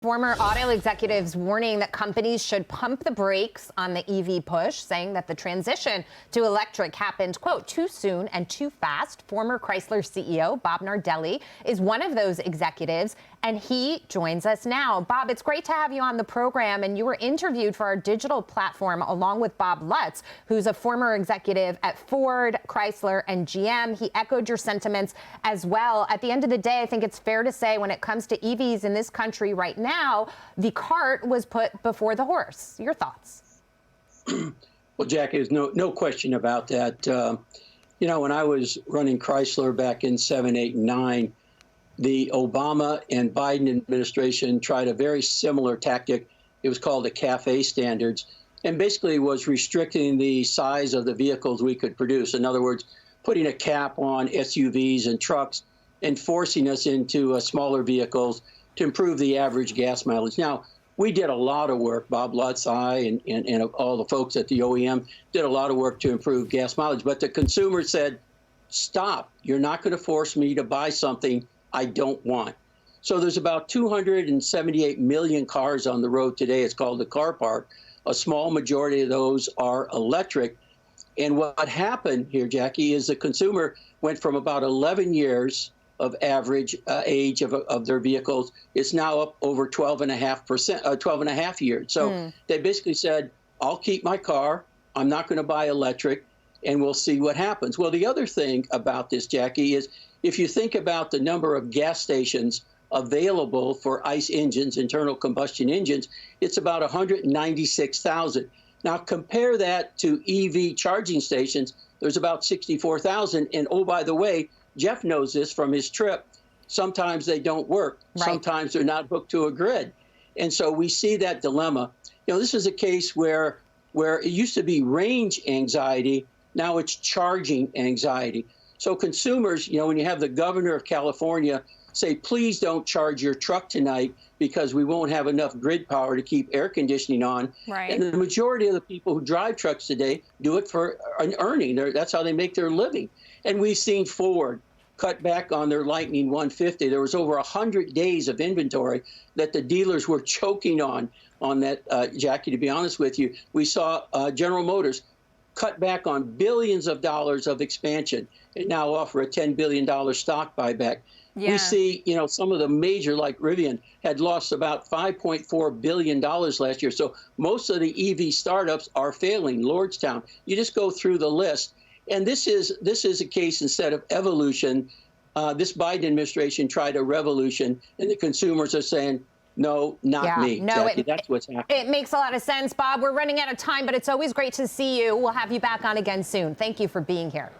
Former auto executives warning that companies should pump the brakes on the EV push, saying that the transition to electric happened, quote, too soon and too fast. Former Chrysler CEO Bob Nardelli is one of those executives, and he joins us now. Bob, it's great to have you on the program, and you were interviewed for our digital platform along with Bob Lutz, who's a former executive at Ford, Chrysler, and GM. He echoed your sentiments as well. At the end of the day, I think it's fair to say when it comes to EVs in this country right now, the cart was put before the horse. Your thoughts? Well, Jackie, there's no question about that. When I was running Chrysler back in 7, 8, and 9, the Obama and Biden administration tried a very similar tactic. It was called the CAFE standards, and basically was restricting the size of the vehicles we could produce. In other words, putting a cap on SUVs and trucks and forcing us into smaller vehicles to improve the average gas mileage. Now, we did a lot of work, Bob Lutz, and all the folks at the OEM did a lot of work to improve gas mileage. But the consumer said, stop, you're not going to force me to buy something I don't want. So there's about 278 million cars on the road today. It's called the car park. A small majority of those are electric. And what happened here, Jackie, is the consumer went from about 11 years of average age of their vehicles. It's now up over 12 and a half years. So they basically said, I'll keep my car. I'm not going to buy electric, and we'll see what happens. Well, the other thing about this, Jackie, is if you think about the number of gas stations available for ICE engines, internal combustion engines, it's about 196,000. Now compare that to EV charging stations. There's about 64,000. And oh, by the way, Jeff knows this from his trip. Sometimes they don't work. Right. Sometimes they're not hooked to a grid. And so we see that dilemma. This is a case where it used to be range anxiety. Now it's charging anxiety. So consumers, when you have the governor of California say, please don't charge your truck tonight because we won't have enough grid power to keep air conditioning on. Right. And the majority of the people who drive trucks today do it for an earning. That's how they make their living. And we've seen Ford cut back on their Lightning 150. There was over 100 days of inventory that the dealers were choking on that, Jackie, to be honest with you. We saw General Motors cut back on billions of dollars of expansion and now offer a $10 billion stock buyback. Yeah. We see, some of the major, like Rivian, had lost about $5.4 billion last year. So most of the EV startups are failing. Lordstown, you just go through the list. And this is a case instead of evolution. This Biden administration tried a revolution, and the consumers are saying, no, not me. No, Jackie, that's what's happening. It makes a lot of sense, Bob. We're running out of time, but it's always great to see you. We'll have you back on again soon. Thank you for being here.